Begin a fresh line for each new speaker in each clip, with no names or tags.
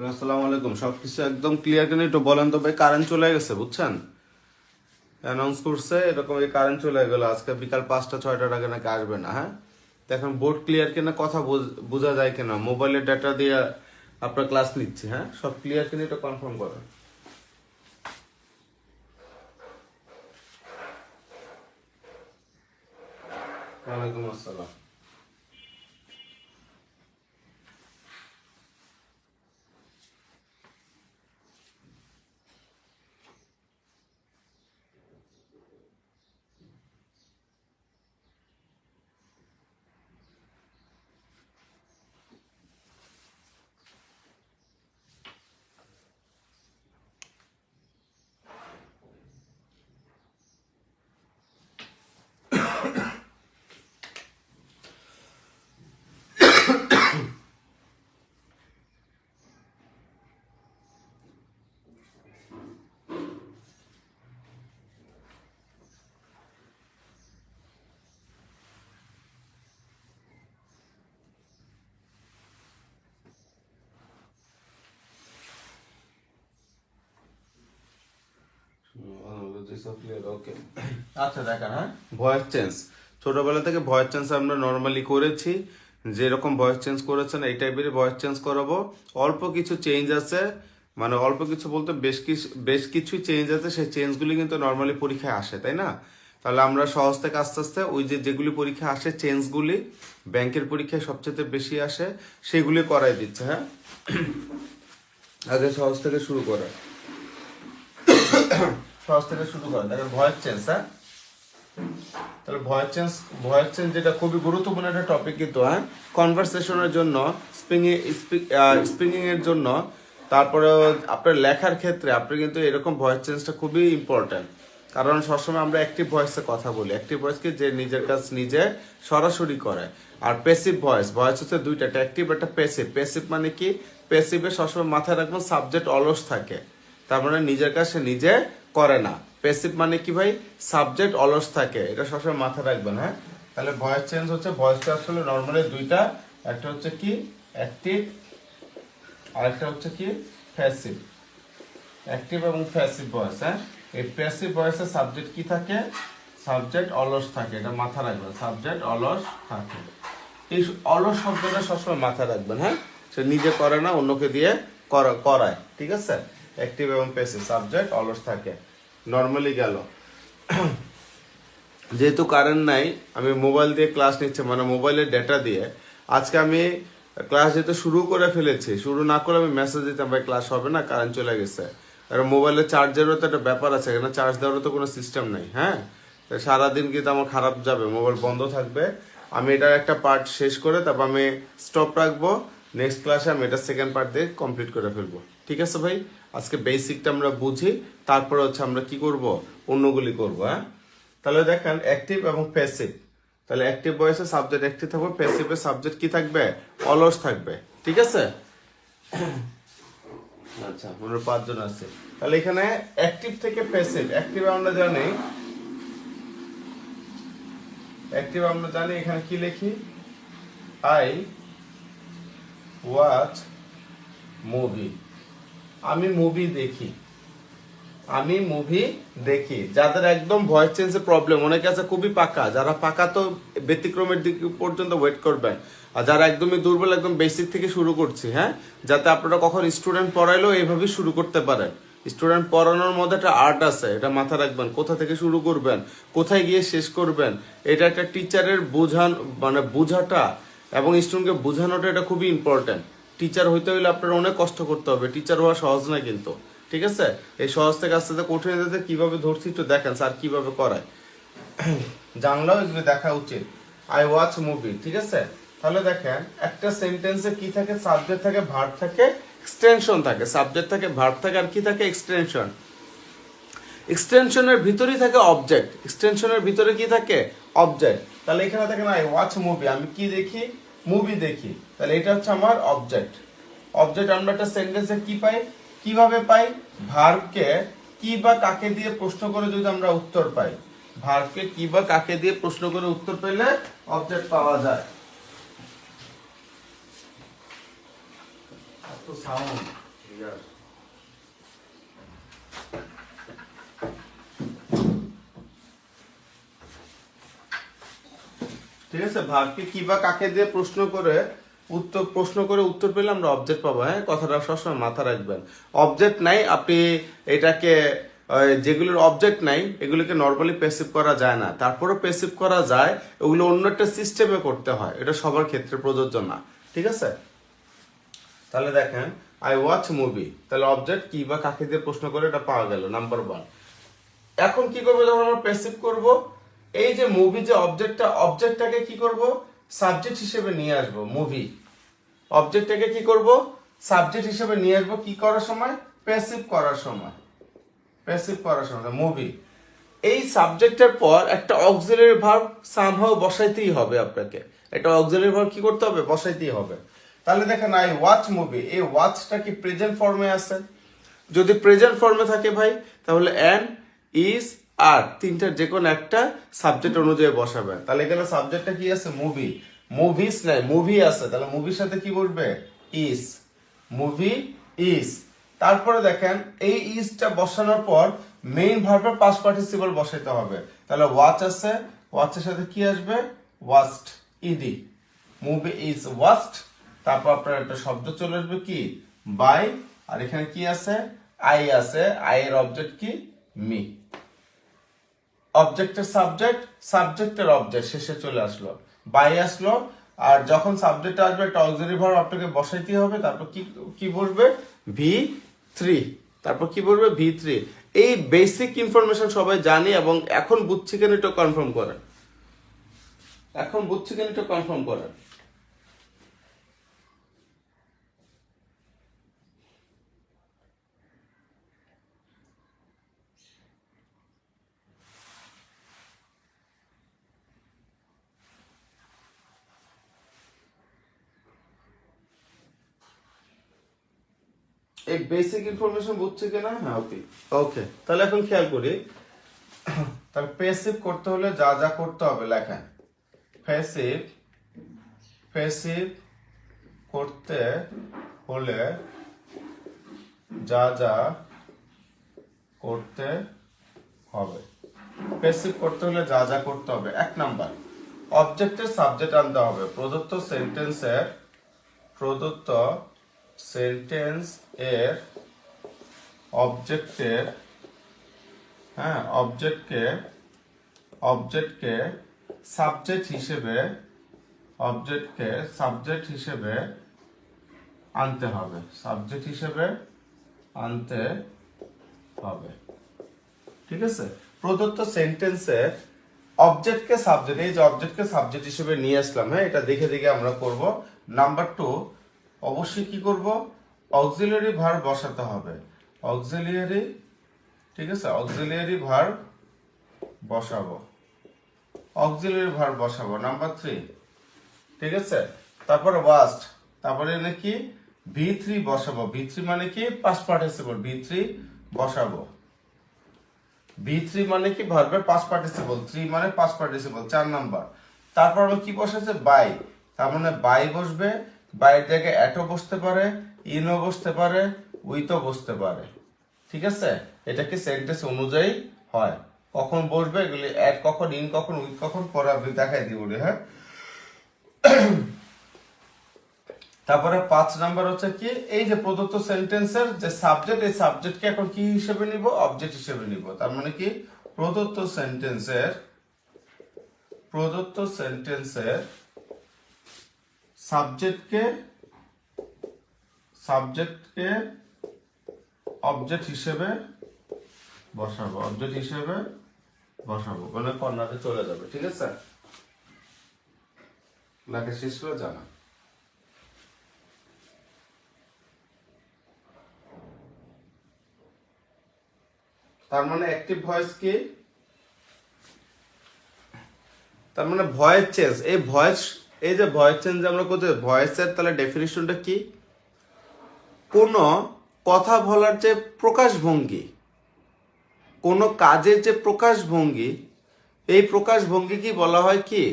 আসসালামু আলাইকুম। সবকিছু একদম ক্লিয়ার কেন একটু বলেন তো ভাই। কারেন্ট চলে গেছে বুঝছেন, অ্যানাউন্স করছে এরকম এই কারেন্ট চলে গেল আজকে বিকাল 5টা 6টার আগে নাকি আসবে না। হ্যাঁ, তো এখন বোর্ড ক্লিয়ার কিনা কথা বোঝা যায় কিনা, মোবাইলের ডাটা দিয়ে আপনার ক্লাস নিচ্ছি। হ্যাঁ, সব ক্লিয়ার কিনা এটা কনফার্ম করেন। ওয়ালাইকুম আসসালাম। ওকে, আচ্ছা দেখেন। হ্যাঁ, ভয়েস চেঞ্জ ছোটবেলা থেকে ভয়েস চেঞ্জ আমরা নর্মালি করেছি, যেরকম ভয়েস চেঞ্জ করেছেন এই টাইপেরই ভয়েস চেঞ্জ করাবো। অল্প কিছু চেঞ্জ আছে, মানে অল্প কিছু বলতে বেশ কিছু চেঞ্জ আছে, সেই চেঞ্জগুলি কিন্তু নর্মালি পরীক্ষায় আসে, তাই না? তাহলে আমরা সহজ থেকে আস্তে আস্তে ওই যেগুলি পরীক্ষায় আসে চেঞ্জগুলি, ব্যাংকের পরীক্ষায় সবচেয়ে বেশি আসে, সেগুলি করাই দিচ্ছে। হ্যাঁ, আগে সহজ থেকে শুরু করা, সহজ থেকে শুরু করা। দেখেন ভয়েস চেঞ্জ। হ্যাঁ, তাহলে ভয়েস চেঞ্জ যেটা খুবই গুরুত্বপূর্ণ একটা টপিক কিন্তু। হ্যাঁ, কনভারসেশনের জন্য, স্পিকিং এর জন্য, তারপরে আপনার লেখার ক্ষেত্রে আপনি কিন্তু এরকম ভয়েস চেঞ্জটা খুবই ইম্পর্টেন্ট। কারণ সবসময় আমরা অ্যাক্টিভ ভয়েসে কথা বলি। অ্যাক্টিভ ভয়েসকে যে নিজের কাজ নিজে সরাসরি করে। আর প্যাসিভ ভয়েস হচ্ছে দুইটা, একটা অ্যাক্টিভ একটা প্যাসিভ। প্যাসিভ মানে কি? প্যাসিভে সবসময় মাথায় রাখবেন সাবজেক্ট অলস থাকে, তার মানে নিজের কাজ সে নিজে করে না। প্যাসিভ মানে কি ভাই? সাবজেক্ট অলস থাকে, এটা সবসময় মাথায় রাখবেন। হ্যাঁ, তাহলে ভয়েস চেঞ্জ হচ্ছে, ভয়েসটা আসলে নর্মালি দুইটা, একটা হচ্ছে কি অ্যাক্টিভ, আর একটা হচ্ছে কি প্যাসিভ। অ্যাক্টিভ এবং প্যাসিভ ভয়েস। হ্যাঁ, এই প্যাসিভ ভয়েসের সাবজেক্ট কি থাকে? সাবজেক্ট অলস থাকে, এটা মাথা রাখবেন, সাবজেক্ট অলস থাকে। এই অলস শব্দটা সবসময় মাথায় রাখবেন। হ্যাঁ, সে নিজে করে না, অন্যকে দিয়ে করায়। ঠিক আছে, অ্যাক্টিভ এবং প্যাসিভ, সাবজেক্ট অলস থাকে। নর্মালি গেল। যেহেতু কারেন্ট নাই, আমি মোবাইল দিয়ে ক্লাস নিচ্ছি, মানে মোবাইলের ডেটা দিয়ে। আজকে আমি ক্লাস যেহেতু শুরু করে ফেলেছি, শুরু না করে আমি মেসেজ দিতাম ভাই ক্লাস হবে না, কারেন্ট চলে গেছে। কারণ মোবাইলে চার্জেরও তো একটা ব্যাপার আছে, এখানে চার্জ দেওয়ারও তো কোনো সিস্টেম নাই। হ্যাঁ, সারাদিন কিন্তু আমার খারাপ যাবে, মোবাইল বন্ধ থাকবে। আমি এটার একটা পার্ট শেষ করে তারপর আমি স্টপ রাখবো। নেক্সট ক্লাসে আমি এটা সেকেন্ড পার্ট দিয়ে কমপ্লিট করে ফেলবো। ঠিক আছে ভাই, আজকে বেসিকটা আমরা বুঝি, তারপরে হচ্ছে আমরা কি করব, অন্যগুলি করবো। হ্যাঁ, তাহলে দেখেন অ্যাক্টিভ এবং প্যাসিভ। তাহলে অ্যাক্টিভ ভয়েসে সাবজেক্ট অ্যাক্টিভ থাকবে, প্যাসিভে সাবজেক্ট কি থাকবে? অলস থাকবে। ঠিক আছে, আচ্ছা আমরা 5 জন আছে। তাহলে এখানে অ্যাক্টিভ থেকে প্যাসিভ। অ্যাক্টিভ আমরা জানি এখানে কি লিখি? I watch movie. আমি মুভি দেখি। যাদের একদম ভয়েস চেঞ্জের প্রবলেম, অনেকে আছে খুবই পাকা, যারা পাকা তো ব্যতিক্রমের দিক পর্যন্ত ওয়েট করবেন। আর যারা একদমই দুর্বল, একদম বেসিক থেকে শুরু করছি। হ্যাঁ, যাতে আপনারা কখন স্টুডেন্ট পড়াইলেও এইভাবেই শুরু করতে পারেন। স্টুডেন্ট পড়ানোর মধ্যে একটা আর্ট আছে, এটা মাথা রাখবেন। কোথা থেকে শুরু করবেন, কোথায় গিয়ে শেষ করবেন, এটা একটা টিচারের বোঝাটা এবং স্টুডেন্টকে বোঝানোটা, এটা খুবই ইম্পর্টেন্ট। টিচার হইতে হইলে আপনার অনেক কষ্ট করতে হবে, টিচার হওয়া সহজ না কিন্তু। ঠিক আছে, এই সহজ থেকে আস্তে আস্তে কঠিন যেতে কিভাবে ধরছি একটু দেখেন স্যার কিভাবে করায়। জানলেও এগুলো দেখা উচিত। I watch movie. ঠিক আছে, তাহলে দেখেন একটা সেন্টেন্সে কি থাকে? সাবজেক্ট থাকে, ভার্ব থাকে, এক্সটেনশন থাকে। সাবজেক্ট থাকে, ভার্ব থাকে, আর কি থাকে? এক্সটেনশন। এক্সটেনশনের ভিতরেই থাকে অবজেক্ট। এক্সটেনশনের ভিতরে কি থাকে? অবজেক্ট। তাহলে এখানে দেখেন আই ওয়াচ মুভি, আমি কি দেখি? মুভি দেখি। তাহলে এটা হচ্ছে আমার অবজেক্ট। অবজেক্ট আমরা একটা সেন্টেন্সে কি পাই, কিভাবে পাই? ভার্বকে কি বা কাকে দিয়ে প্রশ্ন করে যদি আমরা উত্তর পাই, ভার্বকে কি বা কাকে দিয়ে প্রশ্ন করে উত্তর পেলে অবজেক্ট পাওয়া যায়। সাউন্ড ঠিক আছে, ভার্বকে কি বা কাকে দিয়ে প্রশ্ন করে উত্তর পেলে আমরা অবজেক্ট পাবো। হ্যাঁ, কথাটা সবসময় মাথা রাখবেন। অবজেক্ট নাই, আপনি এটাকে যেগুলোর অবজেক্ট নাই এগুলোকে নর্মালি প্যাসিভ করা যায় না, তারপরেও প্যাসিভ করা যায়, ওগুলো অন্য একটা সিস্টেমে করতে হয়, এটা সবার ক্ষেত্রে প্রযোজ্য না। ঠিক আছে, তাহলে দেখেন আই ওয়াচ মুভি, তাহলে অবজেক্ট কি বা কাকে দিয়ে প্রশ্ন করে এটা পাওয়া গেল নাম্বার 1। এখন কি করবো যখন আমরা প্যাসিভ করব, এই যে মুভি যে অবজেক্টটাকে কি করব, সাবজেক্ট হিসেবে নিয়ে আসব। মুভি অবজেক্টটাকে কি করব, সাবজেক্ট হিসেবে নিয়ে আসবো কি করার সময়, প্যাসিভ করার সময়। প্যাসিভ করার সময় মুভি, এই সাবজেক্টের পর একটা অক্সিলারি ভার্ব সামহাউ বসাইতেই হবে আপনাকে, একটা অক্সিলারি ভার্ব কি করতে হবে, বসাইতেই হবে। তাহলে দেখেন আই ওয়াচ মুভি, এই ওয়াচটা কি প্রেজেন্ট ফর্মে আছে? যদি প্রেজেন্ট ফর্মে থাকে ভাই, তাহলে এন, ইজ, আর তিনটার যে কোনো একটা সাবজেক্ট অনুযায়ী বসাবেন। তাহলে এখানে সাবজেক্টটা কি আছে, মুভি। মুভিস নাই, মুভি আছে, তাহলে মুভির সাথে কি বলবে, ইজ। Movie is. তারপরে দেখেন এই ইজটা বসানোর পর মেইন ভার্বের পাস্ট পার্টিসিপল বসাইতে হবে। তাহলে ওয়াচ আছে, ওয়াচের সাথে কি আসবে, watched, ed. Movie is watched, তারপর আপনার একটা শব্দ চলে আসবে কি, বাই, আর এখানে কি আছে, আই আছে, আই এর অবজেক্ট কি, মি। অবজেক্টের সাবজেক্ট, সাবজেক্টের অবজেক্ট শেষে চলে আসলো, বাই আসলো। আর যখন সাবজেক্ট আসবে একটা অক্সিলারি ভার্ব আপনাকে বসাইতে হবে, তারপর কি কি বলবে, V3, তারপর কি বলবে, V3। এই বেসিক ইনফরমেশন সবাই জানি, এবং এখন বুঝছি কেন এটা কনফার্ম করেন, এখন বুঝছি কেন এটা কনফার্ম করেন। এই বেসিক ইনফরমেশন বুঝছে কিনা, হ্যাঁ ওকে ওকে। তাহলে এখন খেয়াল করি, তাহলে প্যাসিভ করতে হলে যা যা করতে হবে লেখেন। প্যাসিভ, প্যাসিভ করতে হলে যা যা করতে হবে, প্যাসিভ করতে হলে যা যা করতে হবে। 1 নাম্বার, অবজেক্টের সাবজেক্ট আনতে হবে। প্রদত্ত সেন্টেন্স এর অবজেক্টের, হ্যাঁ অবজেক্টকে সাবজেক্ট হিসেবে আনতে হবে, সাবজেক্ট হিসেবে আনতে হবে। ঠিক আছে, প্রদত্ত সেন্টেন্সের অবজেক্টকে সাবজেক্ট, এই যে অবজেক্টকে সাবজেক্ট হিসেবে নিয়ে আসলাম, হ্যাঁ এটা দেখে দেখে আমরা করব। নাম্বার 2, অবশ্যই কি করব, অক্সিলারি ভার্ব বসাতে হবে। অক্সিলারি, ঠিক আছে, অক্সিলারি ভার্ব বসাবো, অক্সিলারি ভার্ব বসাবো। নাম্বার 3, ঠিক আছে, তারপরে ওয়াস্ট, তারপরে নাকি V3 বসাবো। V3 মানে কি, পাস্ট পার্টিসিপল, V3 বসাবো। V3 মানে কি, ভার্বের পাস্ট পার্টিসিপল, 3 মানে পাস্ট পার্টিসিপল। 4 নাম্বার, তারপর আমরা কি বসাচ্ছে, বাই, তার মানে বাই বসবে। বাইয়ের জায়গায় অ্যাটও বসতে পারে, ইনও বসতে পারে, উইথও বসতে পারে। ঠিক আছে, এটা কি সেন্টেন্স অনুযায়ী হয়, কখন বসবে এগুলি, অ্যাট কখন, ইন কখন, উইথ কখন, পরে আপনি দেখাই দিব। হ্যাঁ, তারপরে 5 নাম্বার হচ্ছে কি, এই যে প্রদত্ত সেন্টেন্সের যে সাবজেক্ট, এই সাবজেক্টকে এখন কি হিসেবে নিব, অবজেক্ট হিসেবে নিব। তার মানে কি, প্রদত্ত সেন্টেন্সের সাবজেক্টকে অবজেক্ট হিসেবে বসাবো, মানে কর্নারে চলে যাবে। ঠিক আছে, লেখা শেষ করে জানা। তার মানে অ্যাক্টিভ ভয়েস কি, তার মানে ভয়েস চেঞ্জ। এই যে ভয়েস চেঞ্জ আমরা করতে, ভয়েসের তাহলে ডেফিনিশনটা কি, কোন কথা বলার যে প্রকাশভঙ্গি, কোন কাজের যে প্রকাশভঙ্গি, এই প্রকাশভঙ্গি কি বলা হয় কি,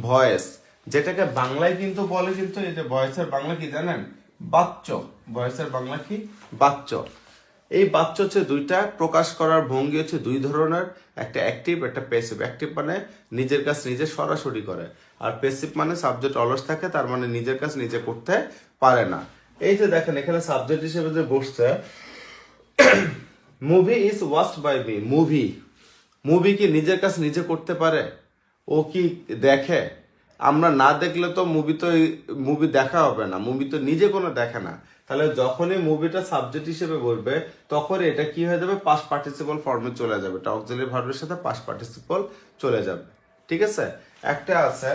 ভয়েস। যেটাকে বাংলায় কিন্তু বলে, কিন্তু এই যে ভয়েসের বাংলা কি জানেন, বাচ্চ, ভয়েসের বাংলা কি? বাচ্চ। এই বাচ্চ হচ্ছে দুইটা, প্রকাশ করার ভঙ্গি হচ্ছে দুই ধরনের, একটা অ্যাক্টিভ একটা প্যাসিভ। অ্যাক্টিভ মানে নিজের কাজ নিজে সরাসরি করে, আর প্যাসিভ মানে সাবজেক্ট অলস থাকে, তার মানে নিজের কাজ নিজে করতে পারে না। এই যে দেখেন এখানে সাবজেক্ট হিসেবে যে বসছে, movie is watched by me. Movie, movie কি নিজের কাজ নিজে করতে পারে? ও কি দেখে? আমরা না দেখলে তো মুভি দেখা হবে না, মুভি তো নিজে কোনো দেখে না। তাহলে যখনই মুভিটা সাবজেক্ট হিসেবে বলবে তখন এটা কি হয়ে যাবে? পাস্ট পার্টিসিপল ফর্মে চলে যাবে, এটা অক্সিলারি ভার্বের সাথে পাস্ট পার্টিসিপল চলে যাবে। ঠিক আছে? একটা আছে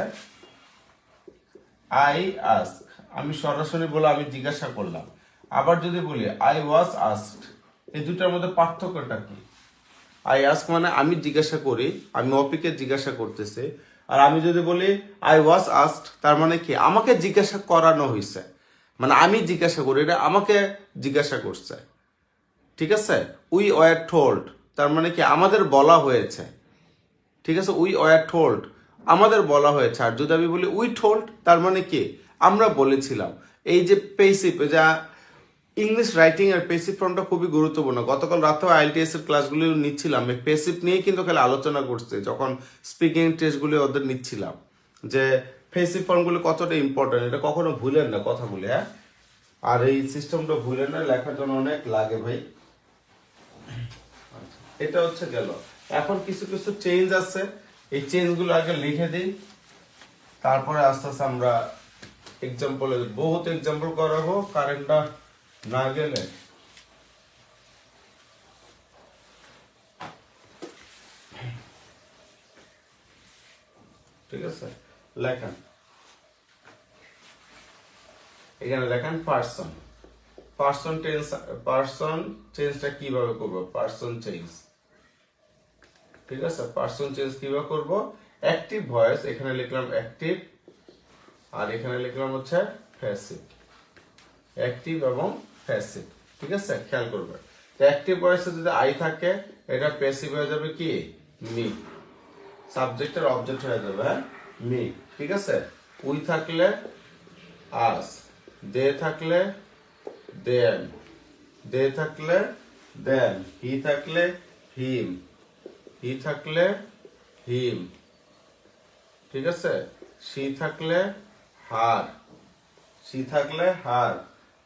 আই আস্ক, আমি সরাসরি বলে আমি জিজ্ঞাসা করলাম। আবার যদি বলি আই ওয়াজ আস্কড, এই দুটার মধ্যে পার্থক্যটা কি? আই আস্ক মানে আমি জিজ্ঞাসা করি, আমি অপিকে জিজ্ঞাসা করতেছি। আর আমি যদি বলি আই ওয়াজ আস্কড, তার মানে কি? আমাকে জিজ্ঞাসা করানো হয়েছে, মানে আমি জিজ্ঞাসা করি, এটা আমাকে জিজ্ঞাসা করছে। ঠিক আছে? উই ওয়ার টোল্ড, তার মানে কি? আমাদের বলা হয়েছে। ঠিক আছে? উই ওয়ার টোল্ড, আমাদের বলা হয়েছে। আর যদি আমি বলি উই টোল্ড, তার মানে কি? আমরা বলেছিলাম। এই যে পেসিভ, যা ইংলিশ রাইটিং এর পেসিভ ফর্মটা খুবই গুরুত্বপূর্ণ। গতকাল রাতেও আইএলটিএস এর ক্লাসগুলো নিচ্ছিলাম, এই পেসিভ নিয়ে কিন্তু খালি আলোচনা করছে যখন স্পিকিং টেস্টগুলো ওদের নিচ্ছিলাম, যে পেসিভ ফর্মগুলো কতটা ইম্পর্টেন্ট, এটা কখনো ভুলেন না কথা বলে, হ্যাঁ। আর এই সিস্টেমটা ভুলেন না, লেখার জন্য অনেক লাগে ভাই। এটা হচ্ছে গেল। এখন কিছু কিছু চেঞ্জ আছে, এই চেঞ্জগুলো আগে লিখে দিই, তারপরে আস্তে আস্তে আমরা এক্সাম্পল, বহুত এক্সাম্পল করাবো কারেন্টটা না গেলে। ঠিক আছে? লেখেন, এখানে লেখেন পার্সন। পার্সন চেঞ্জটা কিভাবে করবো? পার্সন চেঞ্জ, ঠিক আছে? পার্সন চেঞ্জ কিভাবে করব? অ্যাক্টিভ ভয়েস, এখানে লিখলাম অ্যাক্টিভ, আর এখানে লিখলাম হচ্ছে প্যাসিভ। অ্যাক্টিভ এবং প্যাসিভ, ঠিক আছে? খেয়াল করবে, অ্যাক্টিভ ভয়েসে যদি আই থাকে, এটা প্যাসিভ হয়ে যাবে কি? মি। সাবজেক্টের অবজেক্ট হয়ে যাবে, হ্যাঁ, মি। ঠিক আছে? উই থাকলে আস, দে থাকলে দেন, দে থাকলে দেন, হি থাকলে হিম, হি থাকলে হিম। ঠিক আছে? সি থাকলে হার, সি থাকলে হার,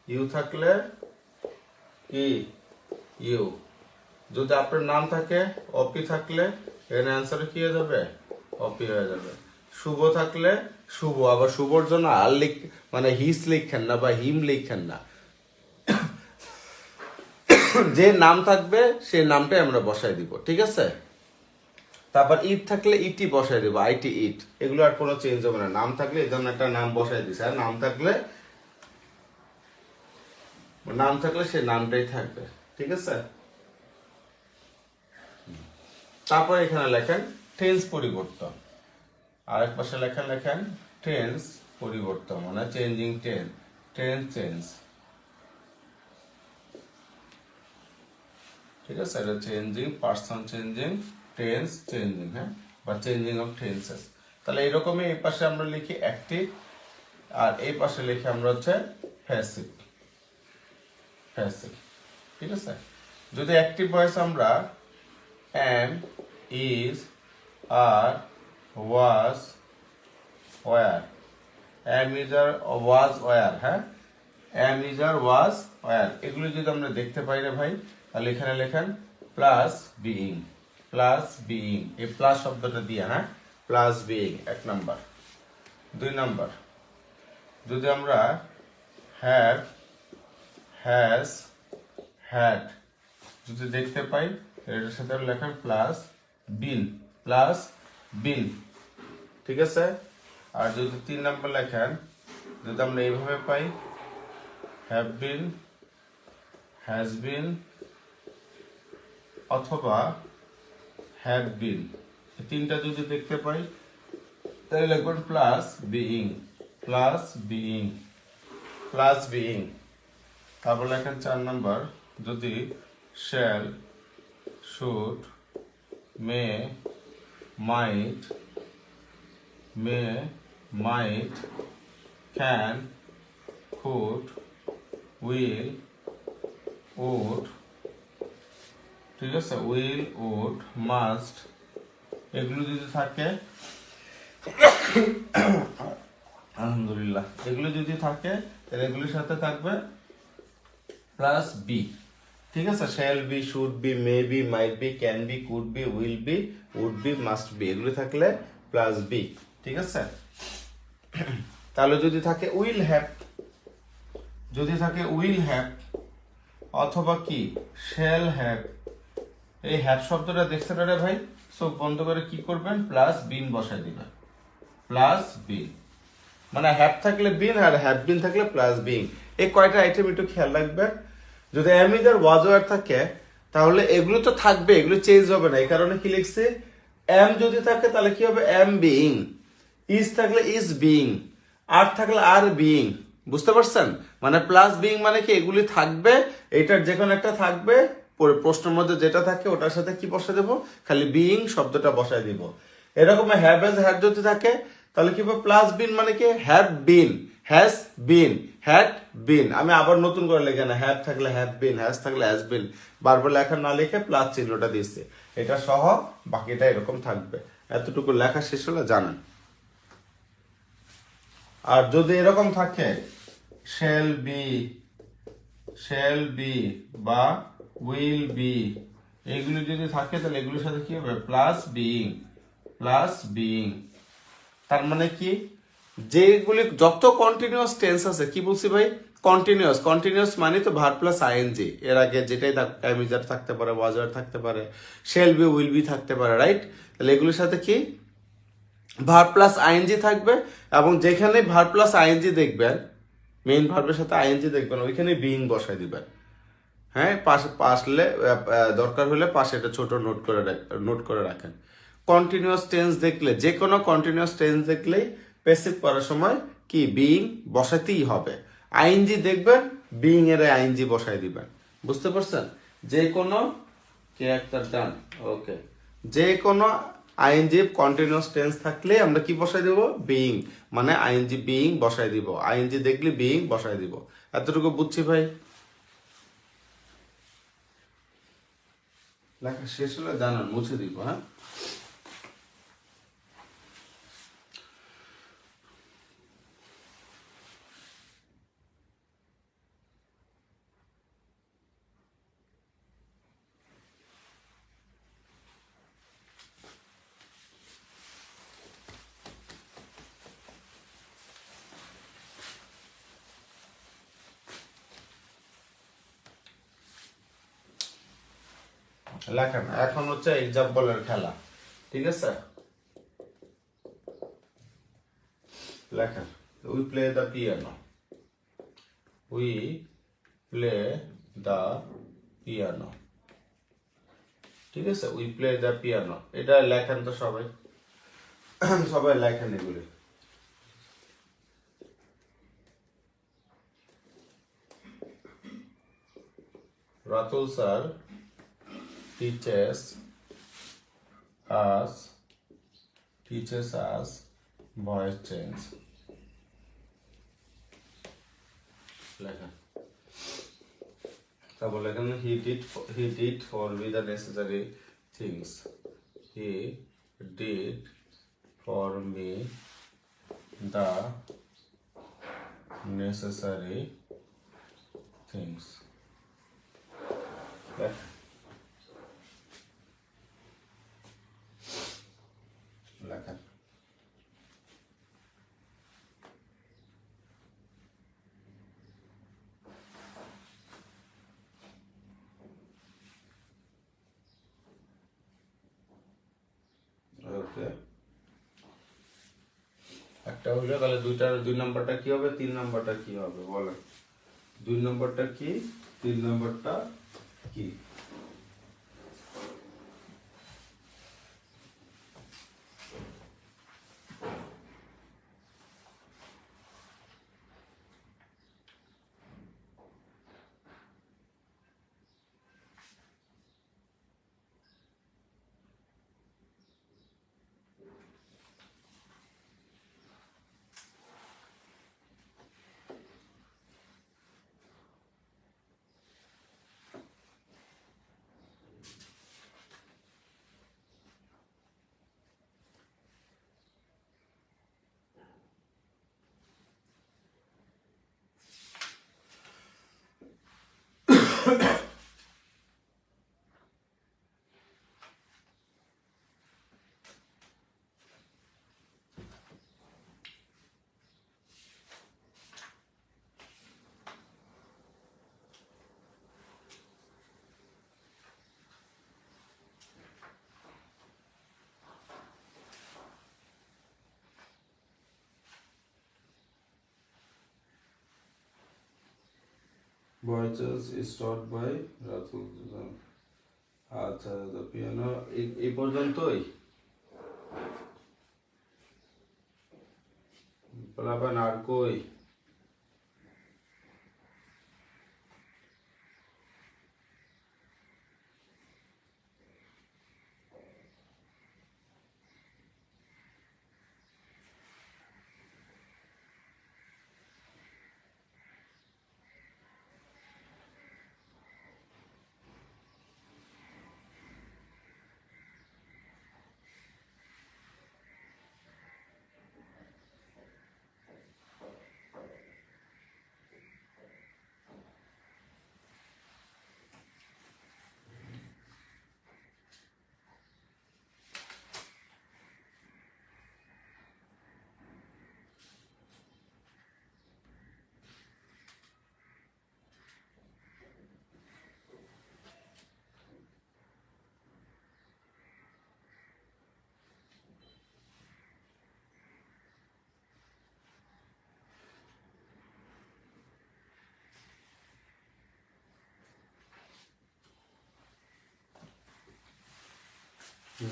ইউ থাকলে কি? ইউ। যদি আপনার নাম থাকে, অপি থাকলে এখানে অ্যান্সার কি হয়ে যাবে? অপি হয়ে যাবে। শুভ থাকলে শুভ, আবার শুভর জন্য আর মানে হিস লিখেন না বা হিম লিখেন না, যে নাম থাকবে সেই নামটাই আমরা বসাই দিব। ঠিক আছে? তারপর ইট থাকলে ইটি বসাই দেবো, আইটি ইট, এগুলো আর কোনো চেঞ্জ হবে না। নাম থাকলে এই জন্য একটা নাম বসাই দিছে, আর নাম থাকলে সে নামটাই থাকবে। ঠিক আছে? তারপর এখানে লেখেন টেন্স পরিবর্তন, আরেক পাশে লেখেন টেন্স পরিবর্তন, মানে চেঞ্জিং টেন্স, টেন্স চেঞ্জ। ঠিক আছে? এটা changing, person changing, tense changing, হ্যাঁ, বা চেঞ্জিং অফ টেন্সেস। তাহলে এরকমই এই পাশে আমরা লিখি অ্যাক্টিভ, আর এই পাশে লিখি আমরা হচ্ছে প্যাসিভ। প্যাসিভ, ঠিক আছে? যদি অ্যাক্টিভ ভয়েস আমরা am, is, are, was, were, am, is, are, was, were, হ্যাঁ, am, is, are, was, were, এগুলো যদি আমরা দেখতে পাই রে ভাই, তাহলে এখানে লেখেন প্লাস বিইং, প্লাস বিইং, এই প্লাস শব্দটা দিয়ে, হ্যাঁ, প্লাস বিইং এক নাম্বার। দুই নাম্বার, যদি আমরা হ্যাভ, হ্যাজ, হ্যাড যদি দেখতে পাই, এটার সাথে লেখেন প্লাস বিন, প্লাস বিন। ঠিক আছে? আর যদি তিন নাম্বার লেখেন, যদি আমরা এইভাবে পাই, হ্যাভ বিন, হ্যাজ বিন, অথবা হ্যাভ বিন, তিনটা যদি দেখতে পাই, তাহলে লিখবেন plus being, plus being, plus being. তারপর লেখেন চার নাম্বার, যদি shall, should, may, might, can, could, will, would, ঠিক আছে, উইল, উড, মাস্ট, এগুলো যদি থাকে, আলহামদুলিল্লাহ, এগুলো যদি থাকে তাহলে এগুলোর সাথে থাকবে প্লাস বি। ঠিক আছে, shall be, should be, may be, might be, can be, could be, will be, would be, must be, এগুলো থাকলে প্লাস বি। ঠিক আছে, তাহলে যদি থাকে উইল হ্যাভ, যদি থাকে উইল হ্যাভ অথবা কি শ্যাল হ্যাভ, এই হ্যাভ শব্দটা দেখছেন রে ভাই, সব বন্ধ করে কি করবেন, প্লাস বিন বসাই দিবেন, প্লাস বিন, মানে হ্যাভ থাকলে বিন আর হ্যাভ বিন থাকলে প্লাস বিন। এই কয়টা আইটেম একটু খেয়াল রাখবেন। যদি am is are was were থাকে তাহলে এগুলো তো থাকবে, এগুলো চেঞ্জ হবে না। এই কারণে কি লিখছে, এম যদি থাকে তাহলে কি হবে, এম বিইং, ইজ থাকলে ইজ বিইং, আর থাকলে আর বিইং। বুঝতে পারছেন, মানে প্লাস বিইং মানে কি এগুলি থাকবে, এটার যে কোনো একটা থাকবে, প্রশ্নের মধ্যে যেটা থাকে ওটার সাথে কি বসাই দেবো, খালি বিইং শব্দটা বসাই দিব। এরকম হ্যাভ এজ হ্যাড যদি থাকে তাহলে কি হবে, প্লাস বিন মানে কি have been, has been, had been. আমি আবার নতুন করে লিখে না, হ্যাভ থাকলে হ্যাভ বিন, হ্যাজ থাকলে হ্যাজ বিন, বারবার লেখা না লিখে প্লাস চিহ্নটা দিচ্ছে, এটা সহ বাকিটা এরকম থাকবে। এতটুকু লেখা শেষ হলে জানেন। আর যদি এরকম থাকে শ্যাল বি, শ্যাল বি বা উইল বি, এগুলো যদি থাকে তাহলে এগুলোর সাথে কি হবে, প্লাস বিইং, প্লাস বিইং। তার মানে কি, যেগুলি যত কন্টিনিউয়াস টেন্স আছে, কি বলছি ভাই, কন্টিনিউয়াস, কন্টিনিউয়াস মানে তো ভার্ব প্লাস আইএনজি, এর আগে যেটাই টাইমিজার থাকতে পারে, ওয়াজার থাকতে পারে, শেল বি, উইল বি থাকতে পারে, রাইট। তাহলে এগুলোর সাথে কি ভার্ব প্লাস আইএনজি থাকবে, এবং যেখানে ভার্ব প্লাস আইএনজি দেখবেন, মেইন ভার্বের সাথে আইএনজি দেখবেন, ওইখানে বিইং বসাই দিবেন। হ্যাঁ, পাশে আসলে দরকার হলে পাশে এটা ছোট নোট করে রাখেন। কন্টিনিউয়াস টেন্স দেখলে, যে কোনো কন্টিনিউয়াস টেন্স দেখলেই প্যাসিভ করার সময় কি বিইং বসাতেই হবে। আইএনজি দেখবেন, বিইং এর আইএনজি বসাই দিবেন। বুঝতে পারছেন, যে কোনো কে একটা ডান, ওকে, যে কোনো আইএনজি কন্টিনিউয়াস টেন্স থাকলে আমরা কি বসাই দেব, বিইং, মানে আইএনজি বিইং বসাই দিব, আইএনজি দেখলে বিইং বসাই দিব। এতটুকু বুঝছি ভাই। লেখা শেষ হলে জানান, মুছে দিব। হ্যাঁ, লেখেন। এখন হচ্ছে এক্সাম্পলের খেলা। ঠিক আছে, লেখেন। We play the piano, we play the piano. ঠিক আছে, উই প্লে দ্য পিয়ানো, এটা লেখেন তো সবাই, সবাই লেখেন এগুলি। Ratul sir teaches us voice change. লেখা, তারপর লেখেন he did for me the necessary things, he did for me the necessary things. লেখা, লেখা। ওকে, একটা হইলো, তাহলে দুই নাম্বারটা কি হবে, 3 নাম্বারটা কি হবে বলেন। 2 নাম্বারটা কি, 3 নাম্বারটা কি? Voices is taught by Ratul. আচ্ছা the piano এই পর্যন্তই বলাবেন আর কই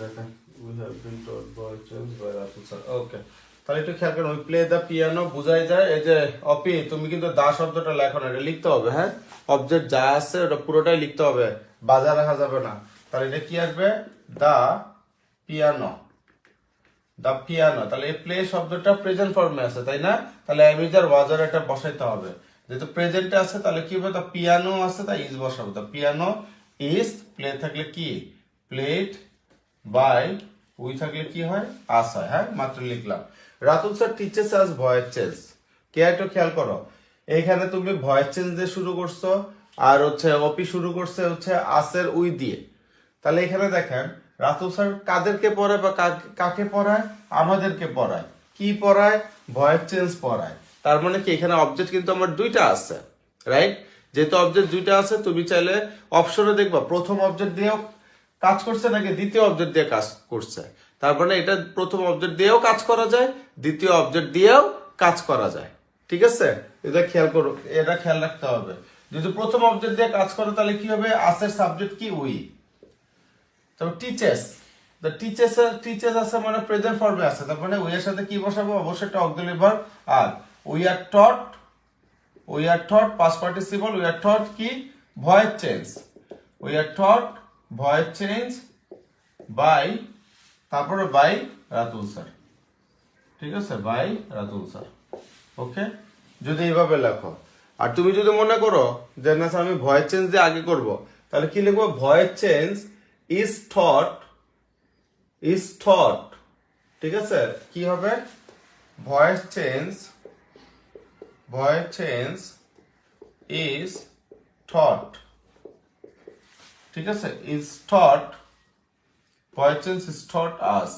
দেখেন we have been taught voices by Ratul sir. Okay, তাহলে একটু খেয়াল করুন প্লে দ্য পিয়ানো বুঝাই যায় এই যে অপি তুমি কিন্তু দা শব্দটা লেখো না এটা লিখতে হবে হ্যাঁ অবজেক্ট যা আছে ওটা পুরোটাই লিখতে হবে বাজার রাখা যাবে না তাহলে এটা কি আসবে দা পিয়ানো দা পিয়ানো তাহলে এই প্লে শব্দটা প্রেজেন্ট ফর্মে আছে তাই না তাহলে অ্যামিজার ওয়াজার এটা বসাইতে হবে যেহেতু প্রেজেন্টে আছে তাহলে কি হবে দা পিয়ানো আছে তাই ইজ বসাবো দা পিয়ানো ইজ প্লে থাকলে কি প্লেড বাই উই থাকলে কি হয় আস হয় হ্যাঁ মাত্র লিখলাম রাতুল স্যার টিচার্স আস ভয়েস চেঞ্জ কে একটু খেয়াল করো এইখানে তুমি ভয়েস চেঞ্জ দিয়ে শুরু করছো আর হচ্ছে অপি শুরু করছে হচ্ছে আসের উই দিয়ে তাহলে এখানে দেখেন রাতুল স্যার কাদেরকে পড়ায় বা কাকে পড়ায় আমাদেরকে পড়ায় কি পড়ায় ভয়েস চেঞ্জ পড়ায় তার মানে কি এখানে অবজেক্ট কিন্তু আমার দুইটা আছে রাইট যেহেতু অবজেক্ট দুইটা আছে তুমি চাইলে অপশনে দেখবা প্রথম অবজেক্ট দিয়েও কাজ করছে নাকি দ্বিতীয় অবজেক্ট দিয়ে কাজ করছে তার মানে এটা প্রথম অবজেক্ট দিয়েও কাজ করা যায় দ্বিতীয় অবজেক্ট দিয়েও কাজ করা যায় ঠিক আছে এটা খেয়াল করো এটা খেয়াল রাখতে হবে যদি প্রথম অবজেক্ট দিয়ে কাজ করে তাহলে কি হবে আসের সাবজেক্ট কি উই তবে টিচার্স দ্য টিচার্স আছে মানে প্রেজেন্ট ফর্মে আছে তার মানে উই এর সাথে কি বসাবো অবশ্যই একটা অক্সিলারি ভার্ব আর we are taught past participle we are taught কি voice change we are taught voice change by তারপরে বাই রাতুল স্যার ঠিক আছে বাই রাতুল স্যার ওকে যদি এইভাবে লেখো আর তুমি যদি মনে করো যে না আমি ভয়েস চেঞ্জ দিয়ে আগে করব তাহলে কি লিখবো ভয়েস চেঞ্জ ইজ থট ঠিক আছে কি হবে ভয়েস চেঞ্জ ইজ থট ঠিক আছে is thought voice change is thought us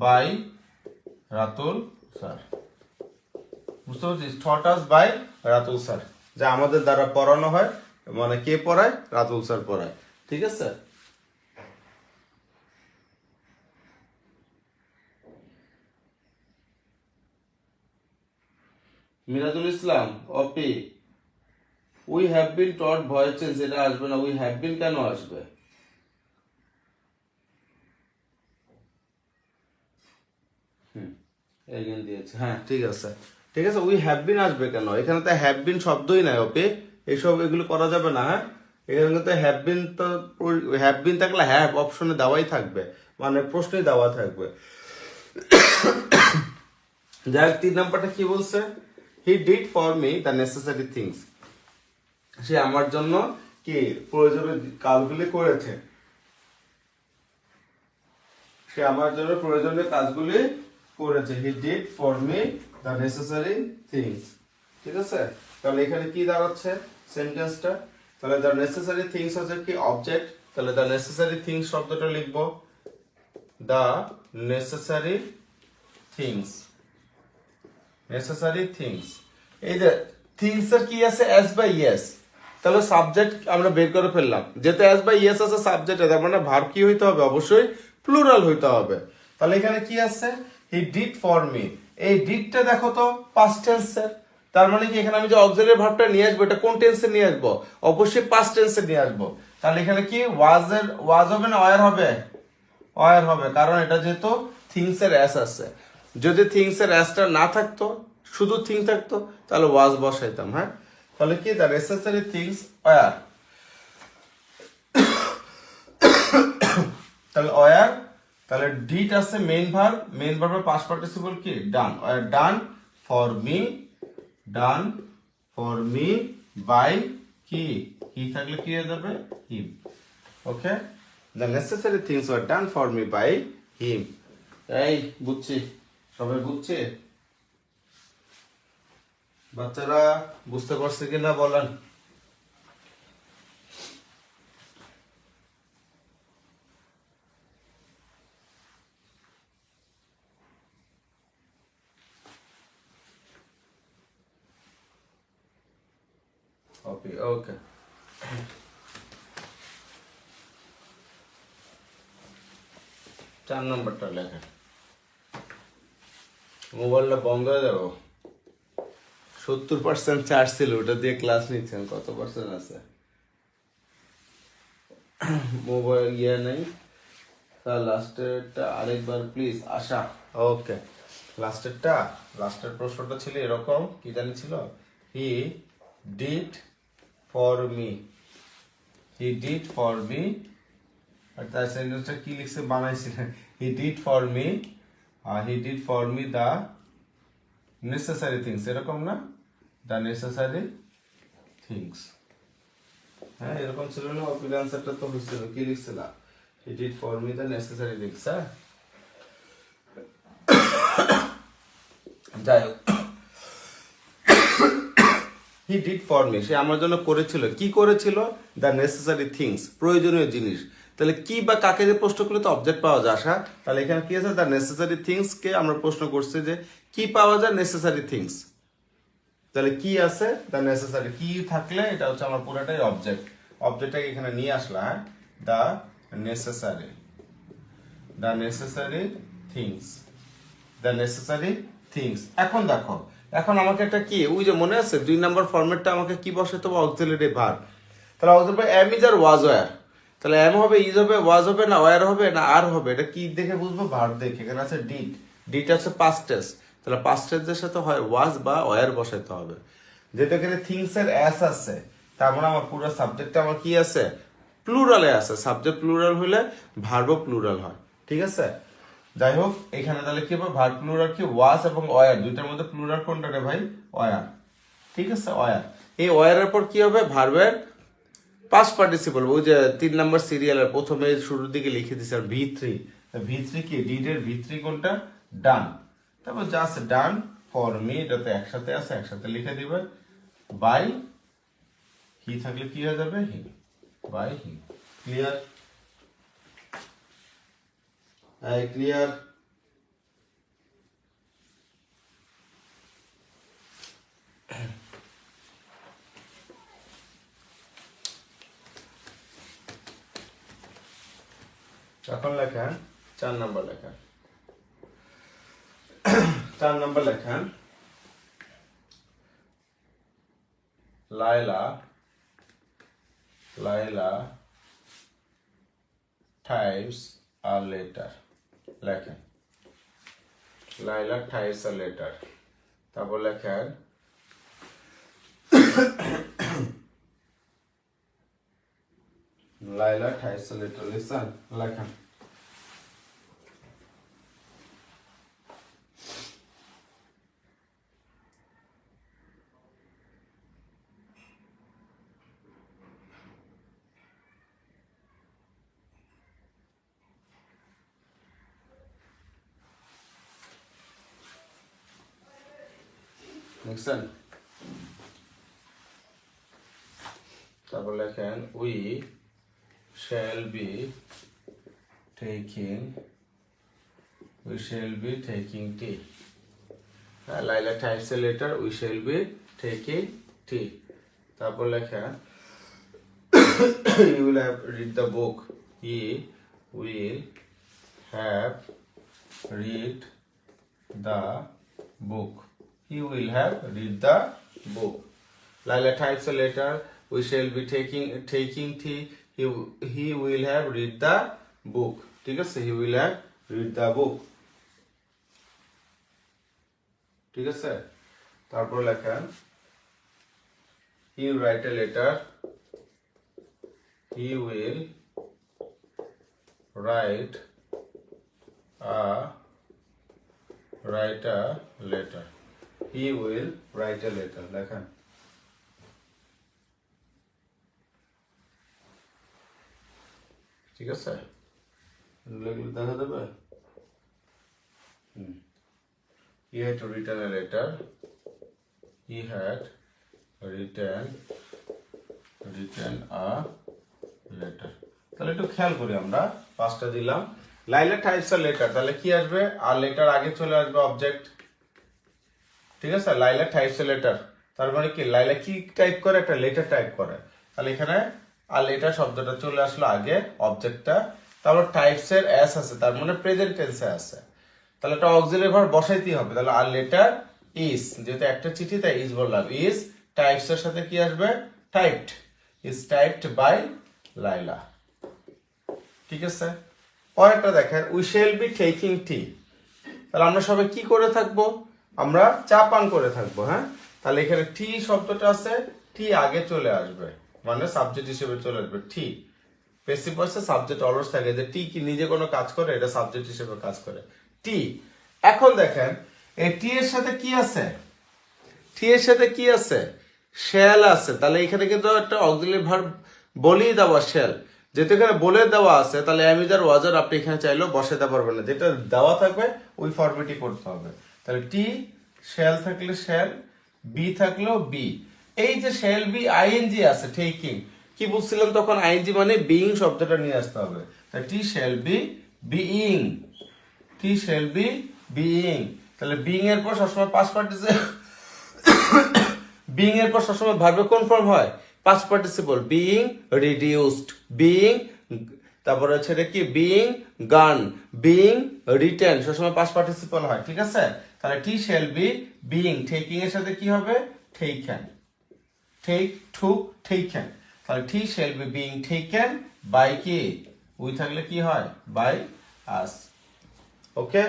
by Ratul sir বুঝতে পারছিস thought us by Ratul sir যা আমাদের দ্বারা পড়ানো হয় মানে কে পড়ায় রাতুল স্যার পড়ায় ঠিক আছে Mirajul Islam Opi we have been taught voice change এটা আসবে না উই হ্যাভ বিন কেন আসবে এগেন দিয়েছে হ্যাঁ ঠিক আছে উই হ্যাভ বিন আসবে কেন এখানে তো হ্যাভ বিন শব্দই নাই ওপে এইসব এগুলো করা যাবে না হ্যাঁ এখানে তো হ্যাভ বিন থাকলে হ্যাভ অপশনে দেওয়াই থাকবে মানে প্রশ্নে দেওয়া থাকবে যাই 3 নাম্বারটা কি বলছে he did for me the necessary things সে আমার জন্য কি প্রয়োজনীয় কাজগুলি করেছে সে আমার জন্য প্রয়োজনীয় কাজগুলি করেছে হি did for me the necessary things ঠিক আছে তাহলে এখানে কি দাঁড়াচ্ছে সেন্টেন্সটা তাহলে দ্য নেসেসারি থিংস হচ্ছে কি অবজেক্ট, তাহলে দ্য নেসেসারি থিংস শব্দটা লিখবো the necessary things, necessary things. এই যে থিংস এর কি আছে এস বাই ইয়েস, তাহলে সাবজেক্ট আমরা বের করে ফেললাম, যেহেতু এস বাই ইয়েস আছে সাবজেক্টে, তার মানে ভার্ব কি হইতে হবে, অবশ্যই প্লুরাল হইতে হবে। তাহলে এখানে কি আছে, হি ডিড ফর মি, এই ডিডটা দেখো তো পাস্ট টেন্সের, তার মানে কি এখানে আমি যে অক্সিলারি ভার্বটা নিয়ে আসবো এটা কোন টেন্সে নিয়ে আসবো, অবশ্যই পাস্ট টেন্সে নিয়ে আসবো। তাহলে এখানে কি ওয়াজ হবে না ওয়ার হবে, ওয়ার হবে, কারণ এটা যেহেতু থিংস এর এস আছে। যদি থিংস এর এসটা না থাকতো, শুধু থিং থাকতো, তাহলে ওয়াজ বসাইতাম। হ্যাঁ, তাহলে কি দ্য নেসেসারি থিংস ওয়ার, তাহলে ওয়ার, তাহলে ডিড আছে মেইন ভার্ব, মেইন ভার্বের পাস্ট পার্টিসিপল কি done, were done for me, done for me by কি, হি থাকলে কি হয়ে যাবে হিম। ওকে, the necessary things were done for me by him. এই বুঝছি, সবাই বুঝছে, বাচ্চারা বুঝতে পারছে কিনা বলেন। ওকে ওকে, 4 নম্বরটা লেখা, মোবাইলটা বন্ধ হয়ে যাবো। 70% চার্জ ছিল, ওটা দিয়ে ক্লাস নিচ্ছেন, কত পার্সেন্ট আছে মোবাইল ইয়ে নেই। তার লাস্টেরটা আরেকবার প্লিজ আশা। ওকে, লাস্টের প্রশ্নটা ছিল এরকম, কি জানি ছিল, he did for me, he did for me, আর তার সেন্টেন্সটা কি লিখছে বানাইছিলেন, he did for me, he did for me the necessary things, এরকম না, দ্য নেসেসারি থিংস। হ্যাঁ এরকম ছিল না, অপিল আনসারটা তো হচ্ছিল, কি লিখছিল, he did for me the necessary things. হ্যাঁ যাই হোক, হি ডিড ফর মি, সে আমার জন্য করেছিল, কি করেছিল, দ্য নেসেসারি থিংস, প্রয়োজনীয় জিনিস। তাহলে কি বা কাকে যে প্রশ্ন করলে তো অবজেক্ট পাওয়া যায় আশা, তাহলে এখানে কি আছে, দ্য নেসেসারি থিংস কে আমরা প্রশ্ন করছি যে কি পাওয়া যায়, নেসেসারি থিংস, তাহলে কি আছে, দ্য নেসেসারি, কি থাকলে এটা হচ্ছে আমার পুরোটাই অবজেক্ট, অবজেক্টটাকে এখানে নিয়ে আসলাম। হ্যাঁ, the necessary, the necessary things, the necessary things. এখন দেখো, এখন আমাকে একটা কি, ওই যে মনে আছে 2 নম্বর ফরম্যাটটা আমাকে কি বসাতে হবে, অক্সিলারি ভার্ব। তাহলে auxiliary am is are was were, তাহলে এম হবে, ইজ হবে, ওয়াজ হবে, না ওয়্যার হবে, না আর হবে, এটা কি দেখে বুঝবো, ভার্ব দেখে। এখানে আছে ডিড, ডিড আছে পাস্ট টেন্স, তাহলে পাস্ট টেন্সের সাথে হয় ওয়াজ বা ওয়্যার বসাইতে হবে। যেহেতু এখানে থিংস এর এস আছে, তার মানে আমার পুরো সাবজেক্টটা আমার কি আছে, প্লুরালে আছে। সাবজেক্ট প্লুরাল হলে ভার্বও প্লুরাল হয়, ঠিক আছে। যাই হোক, এখানে তাহলে কি হবে, ভার্ব প্লুরাল কি, ওয়াজ এবং ওয়্যার, দুইটার মধ্যে প্লুরাল কোনটা রে ভাই, ওয়্যার, ঠিক আছে, ওয়্যার। এই ওয়্যারের পর কি হবে, ভার্বের পাস্ট পার্টিসিপল, ওই যে 3 নম্বর সিরিয়ালের প্রথমে শুরুর দিকে লিখে দিয়েছে ভি3, ভি3 কি, ডিড এর ভি3 কোনটা, ডান, তারপর জাস্ট ডান ফর মি, এটাতে একসাথে আছে, একসাথে লিখে দিবে, বাই হি থাকলে কি হয়ে যাবে, হি, বাই হি। Clear, clear. এখন লেখেন 4 নম্বর লেখেন, 4 নম্বর লেখেন, লাইলা, লাইলা টাইপস আ লেটার, লেখেন লাইলা টাইপস আ লেটার, তারপর লেখেন লাইলা টাইপস আ লেটার, লিসন, লেখেন লিখছেন। তারপর লেখেন we shall be taking tea. Laila types a letter we shall be taking tea. তারপর লেখেন you will have read the book. He will have read the book. He will have read the book. Laila types a letter. We shall be taking tea. He will have read the book. ঠিক আছে? He will have read the book. ঠিক আছে? তারপর লেখেন he will write a letter. He will write a letter. He will write a letter. লেখেন ঠিক আছে? এগুলো দেখা যাবে? He had to written a letter. He had written a letter. তাহলে একটু খেয়াল করি আমরা, পাঁচটা দিলাম। লাইলা টাইপস আ লেটার, তাহলে কি আসবে? আর লেটার আগে চলে আসবে অবজেক্ট। ঠিক আছে? লাইলা টাইপস আ লেটার, তার মানে কি লাইলা কি টাইপ করে? একটা লেটার টাইপ করে। তাহলে এখানে আর লেটার শব্দটা চলে আসলো আগে, অবজেক্টটা। তারপর টাইপস এর এস আছে, তার মানে প্রেজেন্ট টেন্সে আছে। তাহলে একটা অক্সিলারি ভার্ব বসাইতেই হবে। তাহলে আর লেটার ইজ, যেহেতু একটা চিঠি তাই ইজ বললাম। ইজ টাইপস এর সাথে কি আসবে? টাইপড। ইজ টাইপড বাই লাইলা। ঠিক আছে? পরেরটা দেখেন we shall be taking tea. তাহলে আমরা সবাই কি করে থাকবো? আমরা চা পান করে থাকবো। হ্যাঁ, তাহলে এখানে টি শব্দটা আছে, টি আগে চলে আসবে, মানে সাবজেক্ট হিসেবে চলে আসবে। টি পেসিভ ভয়েসে সাবজেক্ট অলওয়েজ থাকে, যে টি কি নিজে কোনো কাজ করে, এটা সাবজেক্ট হিসেবে কাজ করে। টি। এখন দেখেন এই টি এর সাথে কি আছে? টি এর সাথে কি আছে? শ্যাল আছে। তাহলে এখানে কিন্তু একটা অক্সিলারি ভার্ব বলেই দেওয়া শ্যাল। যেহেতু এখানে বলে দেওয়া আছে, তাহলে অ্যামিজার ওয়াজার আপনি এখানে চাইলেও বসাতে পারবেন না, যেটা দেওয়া থাকবে ওই ফরম্যাটই করতে হবে। তাহলে টি শ্যাল থাকলে শ্যাল, বি থাকলেও বি। এই যে শ্যাল বি আইএনজি আছে টেকিং, কি বলছিলাম তখন? আইএনজি মানে বিইং শব্দটা নিয়ে আসতে হবে। তাহলে it shall be being, it shall be being. তাহলে বিইং এর পর সবসময় পাস্ট পার্টিসিপল, বিইং এর পর সবসময় ভার্বে কোন ফর্ম হয়? Past participle. Being reduced, being, তারপর হচ্ছে কি? বিইং গান, বিইং রিটেন, সবসময় পাস্ট পার্টিসিপল হয়। ঠিক আছে? তাহলে it shall be being, taking এর সাথে কি হবে? Taken, take, took, taken. তাহলে it shall be being taken by কি? উই থাকলে কি হয়? By us. ওকে?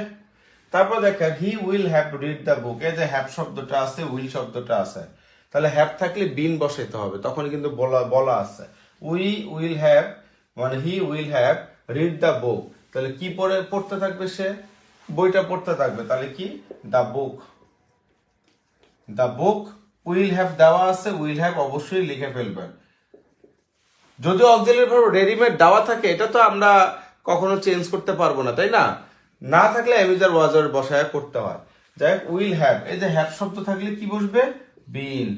তারপর দেখেন he will have read the book. এই যে হ্যাভ শব্দটা আছে, উইল শব্দটা আছে, তাহলে হ্যাভ থাকলে বিন বসাইতে হবে, তখন কিন্তু বলা আছে। উই উইল হ্যাভ, মানে হি উইল হ্যাভ রিড দ্য বুক। তাহলে কি পড়তে থাকবে সে? বইটা পড়তে থাকবে। তাহলে কি? The book. The book. Will have দেওয়া আছে, উইল হ্যাভ অবশ্যই লিখে ফেলবেন। যদিও অক্সিলারি ভার্ব রেডিমেড দেওয়া থাকে, এটা তো আমরা কখনো চেঞ্জ করতে পারবো না, তাই না? না থাকলে অ্যামিজার ওয়াজার বসায় করতে হয়। যাই হোক, উইল হ্যাভ, এই যে হ্যাভ শব্দ থাকলে কি বসবে? বিন।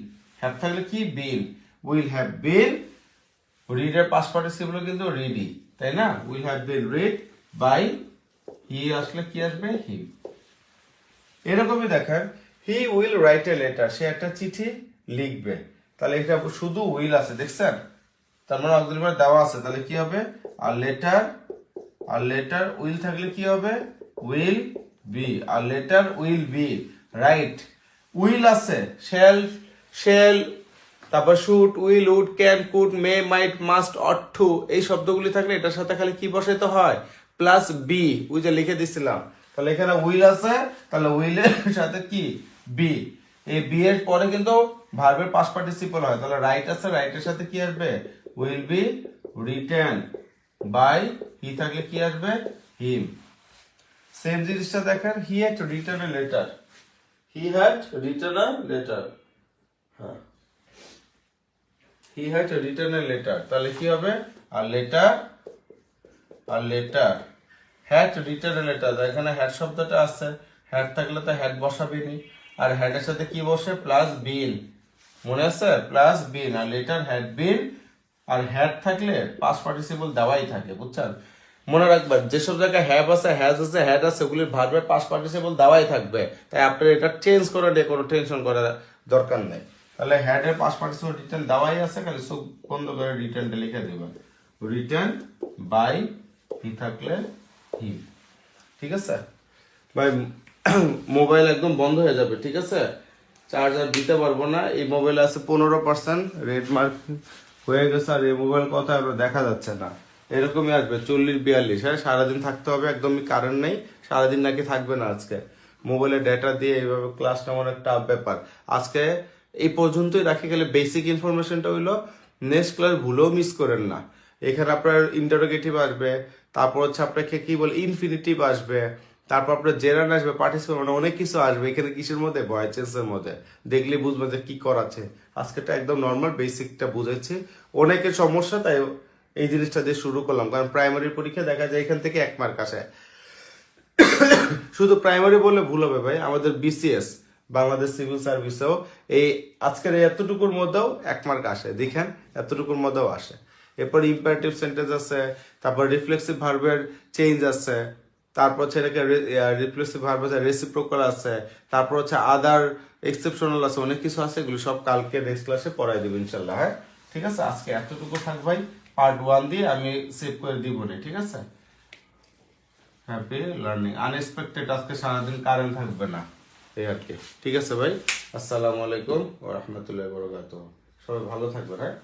হ্যাভ থাকলে কি? Been. Will have been, read এর পাস্ট পার্টিসিপল কিন্তু রিডি, তাই না? Will have been read by, he আসলে কি আসবে? হিম। এরকমই দেখেন he will write a letter, সে একটা চিঠি লিখবে। তাহলে এটা শুধু উইল আছে, দেখছেন? তার মানে অক্সিলারি ভার্ব দেওয়া আছে, তাহলে কি হবে? আর লেটার, আর লেটার উইল থাকলে কি হবে? Will be. আর later will be right. Will আছে, শ্যাল, তারপর should, will, would, can, could, may, might, must, ought to, এই শব্দগুলি থাকলে এটার সাথে খালি কি বসাইতে হয়? Plus be. ওই যে লিখে দিছিলাম। তাহলে এখানে উইল আছে, তাহলে উইলের সাথে কি? বি। এই বি এর পরে কিন্তু ভার্বের পাস্ট পার্টিসিপল হয়। তাহলে রাইট আছে, রাইটের সাথে কি আসবে? Will be written by, he থাকলে কি আসবে? হিম। সেম জিনিসটা দেখেন, he had written a letter, he had written a letter. হ্যাঁ, he had written a letter, তাহলে কি হবে? আর লেটার, আর letter, had written a letter. এখানে হ্যাড শব্দটা আছে, হ্যাড থাকলে তো হ্যাড বসাবেনি, আর হ্যাডের সাথে কি বসে? প্লাস বিন, মনে আছে? Plus been. আর লেটার হ্যাড বিন আর হ্যাড থাকলে পাস্ট পার্টিসিপল দেওয়াই থাকে, বুঝছেন? মনে রাখবেন যেসব জায়গায় হ্যাভ আছে, হ্যাজ আছে, হ্যাড আছে, ওগুলির ভার্বের পাস্ট পার্টিসিপল দেওয়াই থাকবে। তাই আপনার এটা চেঞ্জ করে নিয়ে কোনো টেনশন করার দরকার নেই। তাহলে হ্যাড এর পাস্ট পার্টিসিপল রিটার্ন দেওয়াই আছে, খালি চোখ বন্ধ করে রিটার্নটা লিখে দেবেন। রিটার্ন বাই হি থাকলে হি। ঠিক আছে ভাই? মোবাইল একদম বন্ধ হয়ে যাবে, ঠিক আছে? চার্জার দিতে পারবো না। এই মোবাইলে আছে 15% রেড মার্ক হয়ে গেছে, আর এই মোবাইল কথা দেখা যাচ্ছে না। এরকমই আসবে 40-42। হ্যাঁ, সারাদিন থাকতে হবে, একদমই কারেন্ট নেই, সারাদিন নাকি থাকবে না আজকে। মোবাইলে ডেটা দিয়ে এইভাবে ক্লাস নেওয়ার একটা ব্যাপার। আজকে এই পর্যন্তই রাখি, গেলে বেসিক ইনফরমেশনটা হইলো নেক্সট ক্লাস ভুলেও মিস করেন না। এখানে আপনার ইন্টারোগেটিভ আসবে, তারপর হচ্ছে আপনাকে কি বলে ইনফিনিটিভ আসবে, তারপর আপনার জেরান আসবে, পার্টিসিপেট, মানে অনেক কিছু আসবে এখানে। কিসের মধ্যে? ভয়েস চেঞ্জের মধ্যে। দেখলে বুঝবেন যে কি করাচ্ছে। আজকেটা একদম নর্মাল বেসিকটা বুঝেছি। অনেকের সমস্যা, তাই এই জিনিসটা দিয়ে শুরু করলাম, কারণ প্রাইমারি পরীক্ষা দেখা যায় এখান থেকে 1 মার্ক আসে। শুধু প্রাইমারি বললে ভুল হবে ভাই, আমাদের বিসিএস বাংলাদেশ সিভিল সার্ভিসেও এই আজকের এতটুকুর মধ্যেও 1 মার্ক আসে। দেখেন, এতটুকুর মধ্যেও আসে। এরপর ইম্পারেটিভ সেন্টেন্স আছে, তারপর রিফ্লেক্সিভ ভার্বের চেঞ্জ আছে, তারপর হচ্ছে এটাকে রিফ্লেক্সিভ ভার্ব আছে, রেসিপ্রোকাল আছে, তারপর হচ্ছে আদার এক্সেপশনাল আছে, অনেক কিছু আছে। এগুলো সব কালকে নেক্সট ক্লাসে পড়াই দেবো ইনশাল্লাহ। হ্যাঁ, ঠিক আছে? আজকে এতটুকু থাক ভাই। পার্ট 1 দিয়ে আমি সেভ করে দিব না, ঠিক আছে? Happy learning. আনএক্সপেক্টেড আজকে সারাদিন কারেন্ট থাকবে না, এই আর কি। ঠিক আছে ভাই, আসসালামু আলাইকুম ওয়া রাহমাতুল্লাহি ওয়া বারাকাতুহু। সবাই ভালো থাকবেন। হ্যাঁ।